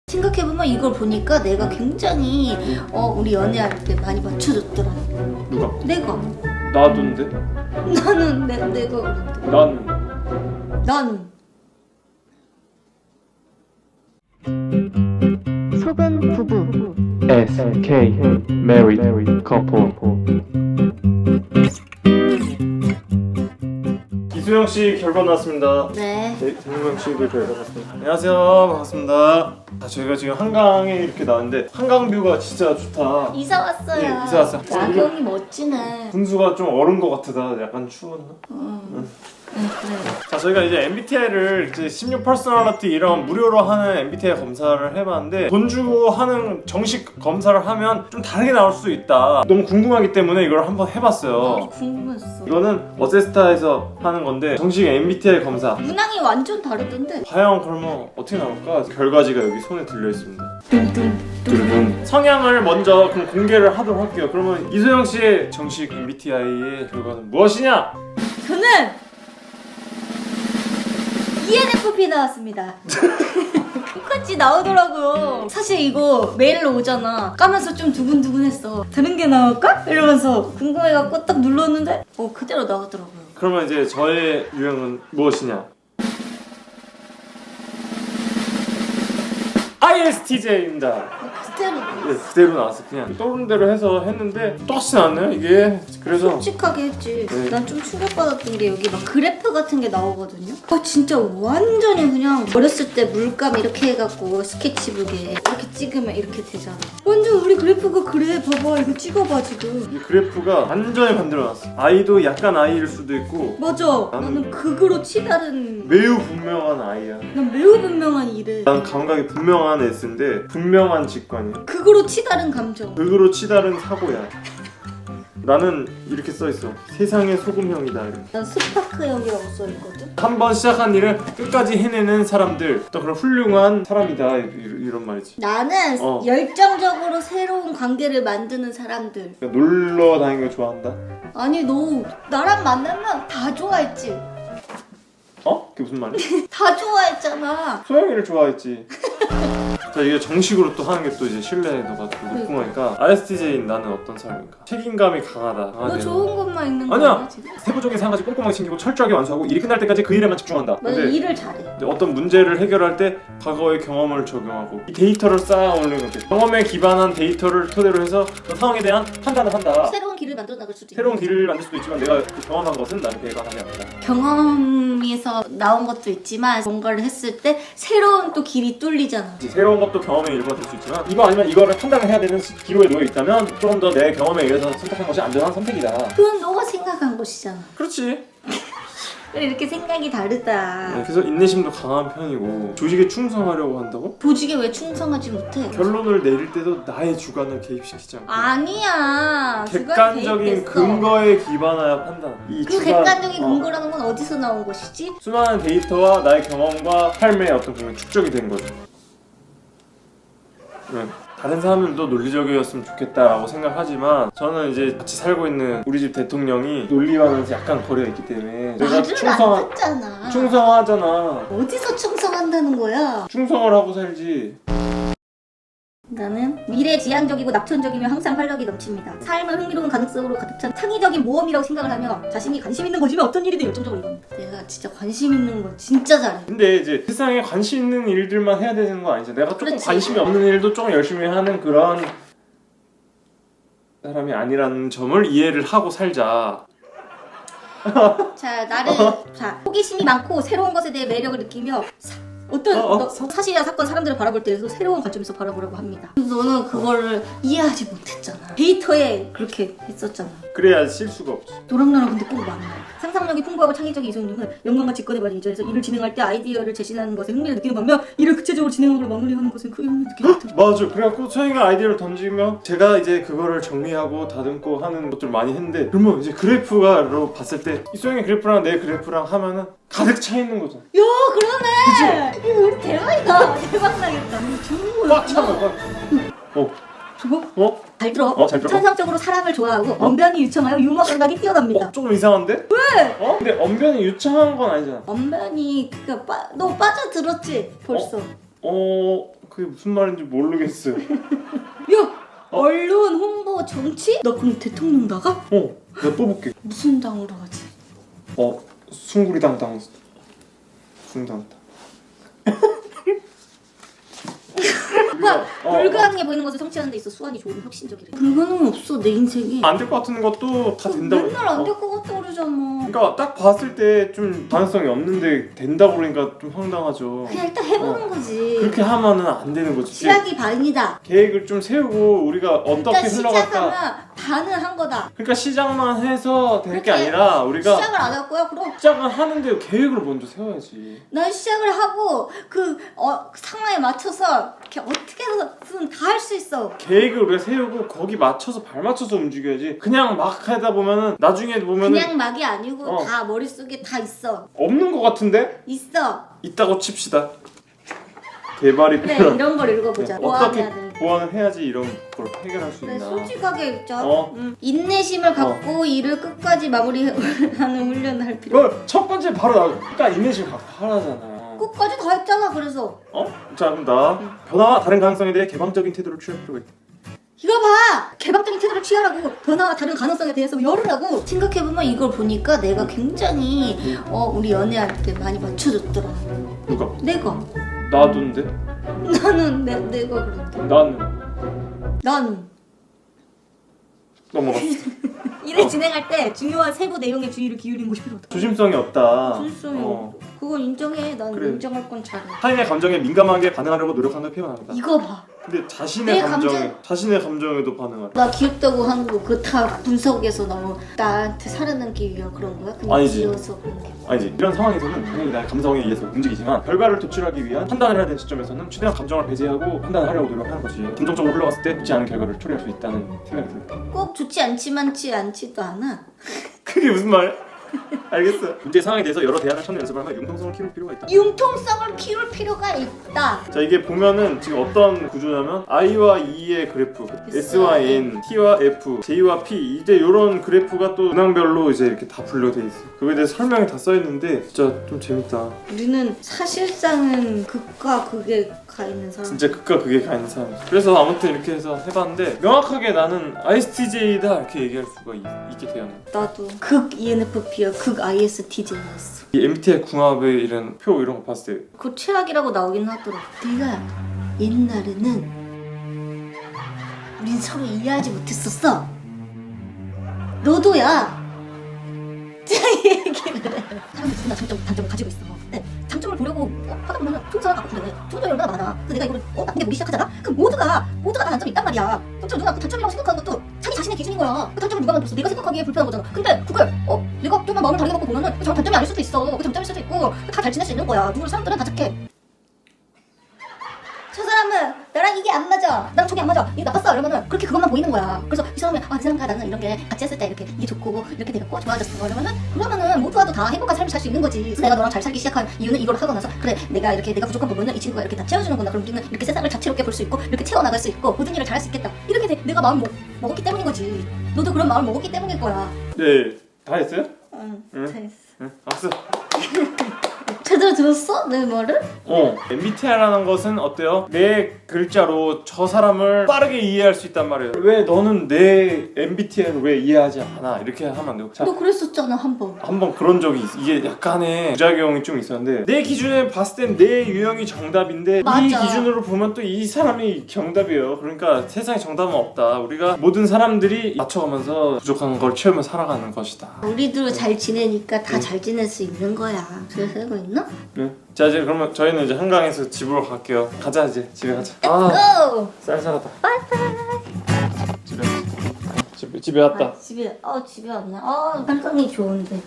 생각해보면 이걸 보니까 내가 굉장히 우리 연애할 때 많이 맞춰줬더라. 누가? 내가. 나도인데? 나는 내가 그랬대. 나는 속은 부부. SK Married Couple. 이수영 씨 결과 나왔습니다. 네. 정명 씨도 결과 나왔습니다. 안녕하세요, 반갑습니다. 저희가 지금 한강에 이렇게 나왔는데 한강 뷰가 진짜 좋다. 이사 왔어요. 예, 이사 왔어요. 야경이 멋지네. 분수가 좀 얼은 것 같다. 약간 추웠나? 그래. 자, 저희가 이제 MBTI를 이제 16 퍼스널리티 이런 무료로 하는 MBTI 검사를 해봤는데 돈 주고 하는 정식 검사를 하면 좀 다르게 나올 수 있다. 너무 궁금하기 때문에 이걸 한번 해봤어요. 궁금했어. 이거는 어세스타에서 하는 건데 정식 MBTI 검사. 문항이 완전 다르던데. 과연 그러면 어떻게 나올까? 결과지가 여기 손에 들려 있습니다. 뚱뚱. 성향을 먼저 그럼 공개를 하도록 할게요. 그러면 이소영 씨의 정식 MBTI의 결과는 무엇이냐? 저는 ENFP 나왔습니다. 똑같이 나오더라고요. 사실 이거 메일로 오잖아. 까면서 좀 두근두근했어. 다른 게 나올까? 이러면서 궁금해갖고 딱 눌렀는데 그대로 나오더라고요. 그러면 이제 저의 유형은 무엇이냐? ISTJ입니다. 그대로 나왔어. 그냥 떠오른 대로 해서 했는데 똑같이 나왔네요 이게. 그래서 솔직하게 했지. 네. 난 좀 충격받았던 게 여기 막 그래프 같은 게 나오거든요. 진짜 완전히 그냥 어렸을 때 물감 이렇게 해갖고 스케치북에 이렇게 찍으면 이렇게 되잖아. 완전 우리 그래프가 그래. 봐봐, 이거 찍어봐 지금. 이 그래프가 완전히 반대로 나왔어. I도 약간 I일 수도 있고 맞아. 나는 극으로 치다른. 매우 분명한 I야. 난 매우 분명한 이래. 난 감각이 분명한 S인데 분명한 직관이야. 극으로 치다른 감정. 극으로 치다른 사고야. 나는 이렇게 써있어. 세상의 소금형이다. 이렇게. 난 스파크형이라고 써있거든. 한번 시작한 일을 끝까지 해내는 사람들, 또 그런 훌륭한 사람이다. 이런 말이지. 나는 열정적으로 새로운 관계를 만드는 사람들. 그러니까 놀러 다니는 거 좋아한다. 아니 너 나랑 만나면 다 좋아했지? 그게 무슨 말이야? 다 좋아했잖아. 소영이를 좋아했지. 자, 이게 정식으로 또 하는 게 또 이제 신뢰도가 또 높은 거니까 ISTJ인 나는 어떤 사람인가? 책임감이 강하다. 너 좋은 것만 있는 아니야. 거야 지금? 세부적인 사항까지 꼼꼼하게 챙기고 철저하게 완수하고 일이 끝날 때까지 그 일에만 집중한다. 맞아, 근데 일을 잘해. 이제 어떤 문제를 해결할 때 과거의 경험을 적용하고 이 데이터를 쌓아 올리는 거지. 경험에 기반한 데이터를 토대로 해서 그 상황에 대한 판단을 한다. 새로운 길을 만들어 나갈 수도 있고. 새로운 길을 만들 수도 있지만 내가 그 경험한 것은 나는 배가하지 않는다. 경험에서 나온 것도 있지만 뭔가를 했을 때 새로운 또 길이 뚫리잖아. 새로운 것도 경험의 일부가 될 수 있지만 이거 아니면 이거를 판단을 해야 되는 기로에 놓여 있다면 조금 더 내 경험에 의해서 선택한 것이 안전한 선택이다. 그건 너가 생각한 것이잖아. 그렇지. 그래, 이렇게 생각이 다르다. 그래서 인내심도 강한 편이고 조직에 충성하려고 한다고? 조직에 왜 충성하지 못해? 결론을 내릴 때도 나의 주관을 개입시키지 않고 아니야. 객관적인 근거에 기반하여 판단. 그 객관적인 근거라는 건 어디서 나온 것이지? 수많은 데이터와 나의 경험과 삶의 어떤 그런 축적이 된 거죠. 다른 사람들도 논리적이었으면 좋겠다라고 생각하지만 저는 이제 같이 살고 있는 우리 집 대통령이 논리와는 약간 거리가 있기 때문에 내가 말을 안 듣잖아. 충성하잖아. 어디서 충성한다는 거야? 충성을 하고 살지. 나는 미래지향적이고 낙천적이며 항상 활력이 넘칩니다. 삶은 흥미로운 가능성으로 가득 찬 창의적인 모험이라고 생각을 하며 자신이 관심 있는 거지만 어떤 일이든 열정적으로 이겁니다. 내가 진짜 관심 있는 거 진짜 잘해. 근데 이제 세상에 관심 있는 일들만 해야 되는 거 아니죠. 내가 조금 그렇지. 관심이 없는 일도 조금 열심히 하는 그런 사람이 아니라는 점을 이해를 하고 살자. 자, 나를 자 호기심이 많고 새로운 것에 대해 매력을 느끼며 어떤 사실이나 사건 사람들을 바라볼 때에도 새로운 관점에서 바라보라고 합니다. 너는 그거를 이해하지 못했잖아. 데이터에 그렇게 했었잖아. 그래야 실수가 없지. 너랑 근데 꼭 만나. 상상력이 풍부하고 창의적인 이소님은 영광과 직관에 관한 이전에서 일을 진행할 때 아이디어를 제시하는 것에 흥미를 느끼는 반면 이를 구체적으로 진행하고 마무리하는 것에 크게 흥미를 느끼지 못합니다. 맞아. 그래갖고 소영이가 아이디어를 던지면 제가 이제 그거를 정리하고 다듬고 하는 것들 많이 했는데 그러면 이제 그래프가로 봤을 때 이 소영이 그래프랑 내 그래프랑 하면은 가득 차 있는 거잖아. 야, 그러네. 그치? 이거 우리 대박이다. 대박 나겠다. 좋은 거야. 꽉 차고. 저거? 잘 들어. 잘 들어. 천성적으로 사람을 좋아하고 언변이 유창하여 유머 감각이 뛰어납니다. 조금 이상한데? 왜? 근데 언변이 유창한 건 아니잖아. 언변이 너 빠져들었지 벌써. 그게 무슨 말인지 모르겠어요. 야! 언론, 홍보, 정치? 나 그럼 대통령 나가? 내가 뽑을게. 무슨 당으로 하지? 숭구리당당. 숭당당. 오빠 불가능해 보이는 것을 성취하는 데 있어 수완이 좋은 혁신적이래. 불가능은 없어 내 인생에. 안 될 것 같은 것도 다 된다고. 맨날 안 될 것 같다 그러잖아. 그러니까 딱 봤을 때 좀 가능성이 없는데 된다고 그러니까 좀 황당하죠. 그냥 일단 해보는 거지. 그렇게 하면은 안 되는 거지. 시작이 반이다. 계획을 좀 세우고 우리가 어떻게 일단 흘러갈까. 시작하면 반은 한 거다. 그러니까 시작만 해서 될 게 그렇게 아니라 우리가 시작을 안 할 거야? 그럼 시작은 하는데 계획을 먼저 세워야지. 난 시작을 하고 그 상황에 맞춰서 이렇게 어떻게 해서든 다 할 수 있어. 계획을 우리가 세우고 거기 맞춰서 발 맞춰서 움직여야지. 그냥 막 하다 보면은 나중에 보면은 그냥 막이 아니고 다 머릿속에 다 있어. 없는 것 같은데? 있어. 있다고 칩시다. 개발이 그래 필요한. 이런 걸 읽어보자. 어떻게 보완해야 돼. 보완을 해야지 이런 걸 해결할 수 그래 있나. 솔직하게 읽자. 어. 인내심을 갖고 일을 끝까지 마무리하는 훈련을 할 필요. 이거 첫 번째 바로 나니까 인내심 갖고 하라잖아. 끝까지 다 했잖아. 그래서 자 그럼 나 변화와 다른 가능성에 대해 개방적인 태도를 취할 필요가 있다. 이거 봐! 개방적인 태도를 취하라고 변화와 다른 가능성에 대해서 열으라고. 생각해보면 이걸 보니까 내가 굉장히 우리 연애할 때 많이 맞춰줬더라. 누가? 내가. 나도인데? 나는 내가 그랬다. 나는 넘어갔어. 일을 진행할 때 중요한 세부 내용에 주의를 기울이는 것이 필요하다. 조심성이 없다. 조심성이 그건 인정해. 난 그래. 인정할 건 잘해. 타인의 감정에 민감하게 반응하려고 노력하는 걸 표현한다. 이거 봐. 근데 내 자신의 감정에도 반응하라. 나 귀엽다고 하는 거 그거 다 분석해서 너무 나한테 살아남기 위한 그런 거야? 그냥 아니지. 귀여워서 그런 게. 아니지. 이런 상황에서는 당연히 나의 감성에 의해서 움직이지만 결과를 도출하기 위한 판단을 해야 되는 시점에서는 최대한 감정을 배제하고 판단을 하려고 노력하는 거지. 감정적으로 흘러갔을 때 좋지 않은 결과를 초래할 수 있다는 생각이 듭니다. 꼭 좋지 않지도 않아. 그게 무슨 말이야? 알겠어. 문제 상황에 대해서 여러 대안을 찾는 연습을 하면 융통성을 키울 필요가 있다. 융통성을 키울 필요가 있다. 자 이게 보면은 지금 어떤 구조냐면 I와 E의 그래프, S와 N, T와 F, J와 P 이제 이런 그래프가 또 문항별로 이제 이렇게 다 분류돼 있어. 그거에 대해서 설명이 다 써 있는데 진짜 좀 재밌다. 우리는 사실상은 극과 극에 가 있는 사람. 진짜 극과 극에 가 있는 사람. 그래서 아무튼 이렇게 해서 해봤는데 명확하게 나는 ISTJ다 이렇게 얘기할 수가 있게 되었네. 나도 극 ENFP야. 극 ISTJ였어. 이 MBTI 궁합의 이런 표 이런 거 봤을 때 그 최악이라고 나오긴 하더라. 내가 옛날에는 우린 서로 이해하지 못했었어. 너도야. 얘기를 해. 사람이 누구나 단점을 가지고 있어. 근데 장점을 보려고 하다 보면 좋은 사람 갖고 그래. 좋은 점이 얼마나 많아. 근데 내가 이거를 나쁜 게 보기 시작하잖아? 그럼 모두가 다 단점이 있단 말이야. 단점 누가 그 단점이라고 생각하는 것도 자기 자신의 기준인 거야. 그 단점을 누가 만들었어? 내가 생각하기에 불편한 거잖아. 근데 그걸 내가 좀만 마음을 다르게 먹고 보면은 저 단점이 아닐 수도 있어. 그 장점일 수도 있고 다 잘 지낼 수 있는 거야. 누구를 사람들은 다 착해. 저 사람은 나랑 이게 안 맞아. 나랑 저게 안 맞아. 이게 나빴어. 이러면은 그렇게 그것만 보이는 거야. 그래서 이 사람이 이 사람과 나는 이런 게 같이 했을 때 이렇게 이게 좋고 이렇게 되고 좋아졌어. 그러면은 모두와도 다 행복한 삶을 살 수 있는 거지. 그래서 내가 너랑 잘 살기 시작한 이유는 이걸 하고 나서 그래 내가 부족한 부분은 이 친구가 이렇게 다 채워주는구나. 그럼 우리는 이렇게 세상을 다채롭게 볼 수 있고 이렇게 채워나갈 수 있고 모든 일을 잘할 수 있겠다. 이렇게 내가 마음 먹었기 때문인 거지. 너도 그런 마음을 먹었기 때문일 거야. 네, 다 했어요? 응, 잘했어. 응, 박수. 제대로 들었어? 내 말을? MBTI라는 것은 어때요? 내 글자로 저 사람을 빠르게 이해할 수 있단 말이에요. 왜 너는 내 MBTI를 왜 이해하지 않아? 이렇게 하면 안 돼요. 자, 너 그랬었잖아 한번. 한번 그런 적이 있어. 이게 약간의 부작용이 좀 있었는데 내 기준에 봤을 땐 내 유형이 정답인데 맞아. 이 기준으로 보면 또 이 사람이 정답이에요. 그러니까 세상에 정답은 없다. 우리가 모든 사람들이 맞춰가면서 부족한 걸 채우며 살아가는 것이다. 우리도 잘 지내니까 다 잘 지낼 수 있는 거야. 그래서 이거 있나? 네. 자 이제 그러면 저희는 이제 한강에서 집으로 갈게요. 가자 이제 집에 가자. 고! 쌀쌀하다. 바이바이. 집에 왔다. 집에 왔네. 한강이 좋은데.